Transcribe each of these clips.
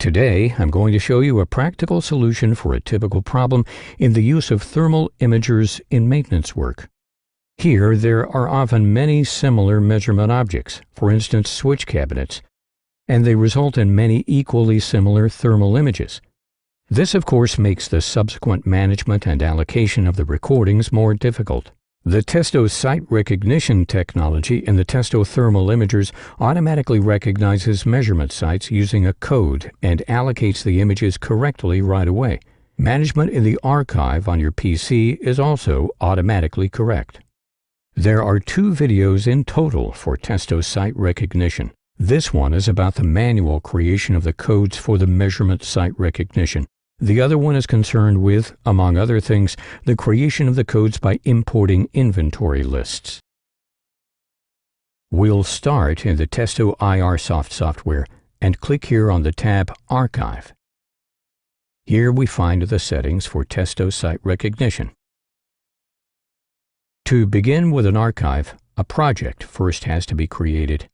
Today, I'm going to show you a practical solution for a typical problem in the use of thermal imagers in maintenance work. Here, there are often many similar measurement objects, for instance switch cabinets, and they result in many equally similar thermal images. This, of course, makes the subsequent management and allocation of the recordings more difficult. The Testo SiteRecognition technology in the Testo thermal imagers automatically recognizes measurement sites using a code and allocates the images correctly right away. Management in the archive on your PC is also automatically correct. There are 2 videos in total for Testo SiteRecognition. This one is about the manual creation of the codes for the measurement site recognition. The other one is concerned with, among other things, the creation of the codes by importing inventory lists. We'll start in the Testo IRsoft software and click here on the tab Archive. Here we find the settings for Testo SiteRecognition. To begin with an archive, a project first has to be created.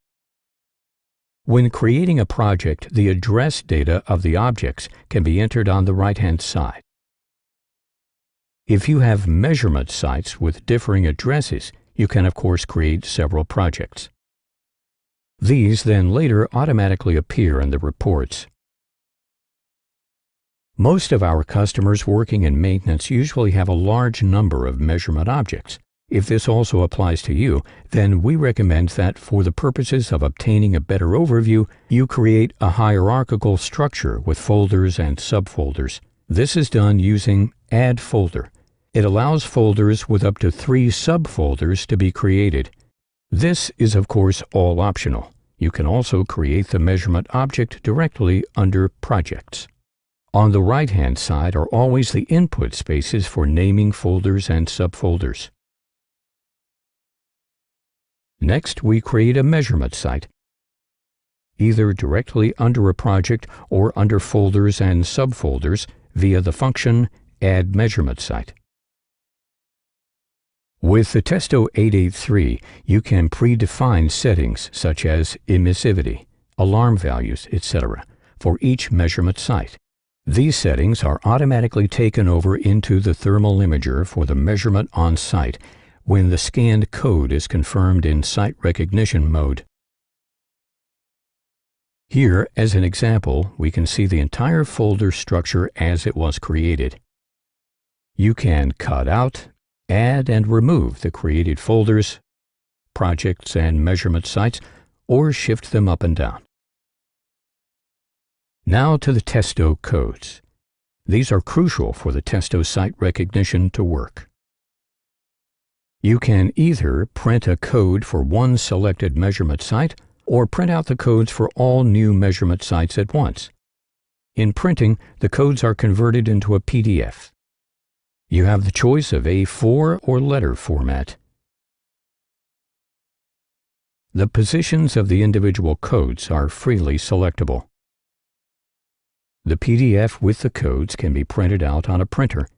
When creating a project, the address data of the objects can be entered on the right-hand side. If you have measurement sites with differing addresses, you can of course create several projects. These then later automatically appear in the reports. Most of our customers working in maintenance usually have a large number of measurement objects. If this also applies to you, then we recommend that for the purposes of obtaining a better overview, you create a hierarchical structure with folders and subfolders. This is done using Add Folder. It allows folders with up to 3 subfolders to be created. This is of course all optional. You can also create the measurement object directly under Projects. On the right-hand side are always the input spaces for naming folders and subfolders. Next, we create a measurement site, either directly under a project or under folders and subfolders via the function Add Measurement Site. With the Testo 883, you can predefine settings such as emissivity, alarm values, etc. for each measurement site. These settings are automatically taken over into the thermal imager for the measurement on site when the scanned code is confirmed in site recognition mode. Here, as an example, we can see the entire folder structure as it was created. You can cut out, add, and remove the created folders, projects, and measurement sites, or shift them up and down. Now to the Testo codes. These are crucial for the Testo SiteRecognition to work. You can either print a code for one selected measurement site or print out the codes for all new measurement sites at once. In printing, the codes are converted into a PDF. You have the choice of A4 or letter format. The positions of the individual codes are freely selectable. The PDF with the codes can be printed out on a printer.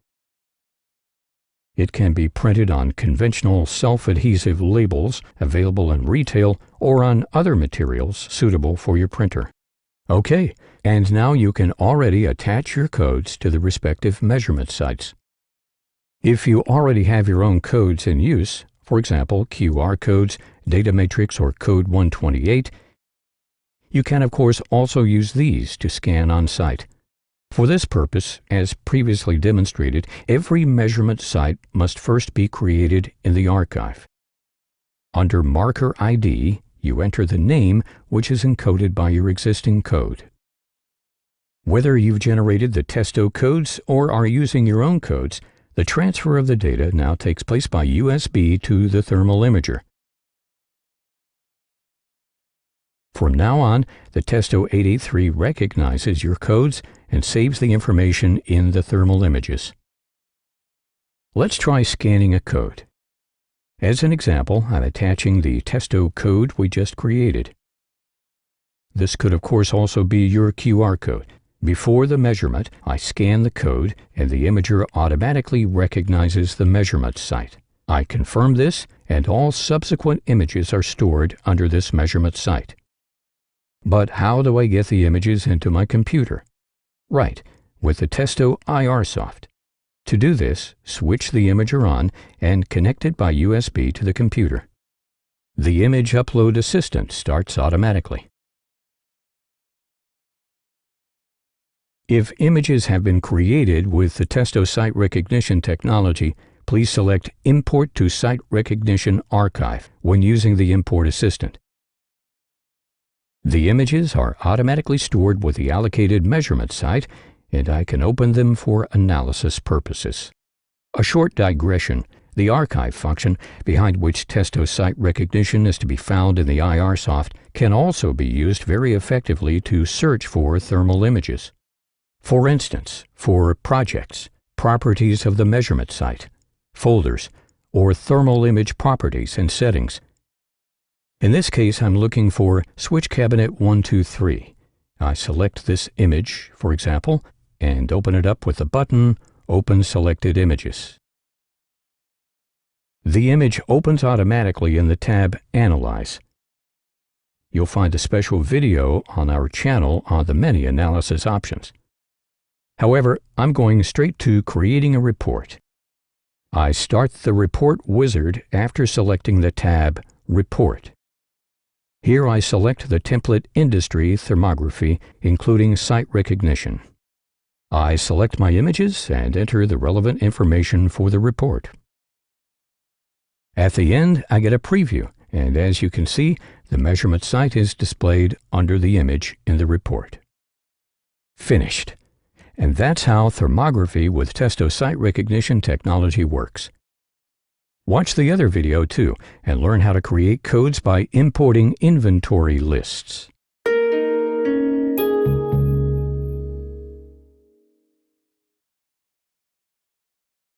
It can be printed on conventional self-adhesive labels available in retail or on other materials suitable for your printer. Okay, and now you can already attach your codes to the respective measurement sites. If you already have your own codes in use, for example QR codes, data matrix, or code 128, you can of course also use these to scan on site. For this purpose, as previously demonstrated, every measurement site must first be created in the archive. Under Marker ID, you enter the name, which is encoded by your existing code. Whether you've generated the Testo codes or are using your own codes, the transfer of the data now takes place by USB to the thermal imager. From now on, the Testo 883 recognizes your codes and saves the information in the thermal images. Let's try scanning a code. As an example, I'm attaching the Testo code we just created. This could of course also be your QR code. Before the measurement, I scan the code and the imager automatically recognizes the measurement site. I confirm this, and all subsequent images are stored under this measurement site. But how do I get the images into my computer? Right, with the Testo IRsoft. To do this, switch the imager on and connect it by USB to the computer. The image upload assistant starts automatically. If images have been created with the Testo SiteRecognition technology, please select Import to SiteRecognition Archive when using the Import Assistant. The images are automatically stored with the allocated measurement site, and I can open them for analysis purposes. A short digression: the archive function, behind which Testo SiteRecognition is to be found in the IRsoft, can also be used very effectively to search for thermal images. For instance, for projects, properties of the measurement site, folders, or thermal image properties and settings. In this case, I'm looking for switch cabinet 123. I select this image, for example, and open it up with the button Open Selected Images. The image opens automatically in the tab Analyze. You'll find a special video on our channel on the many analysis options. However, I'm going straight to creating a report. I start the report wizard after selecting the tab Report. Here I select the template Industry Thermography, including SiteRecognition. I select my images and enter the relevant information for the report. At the end, I get a preview, and as you can see, the measurement site is displayed under the image in the report. Finished. And that's how thermography with Testo SiteRecognition technology works. Watch the other video too, and learn how to create codes by importing inventory lists.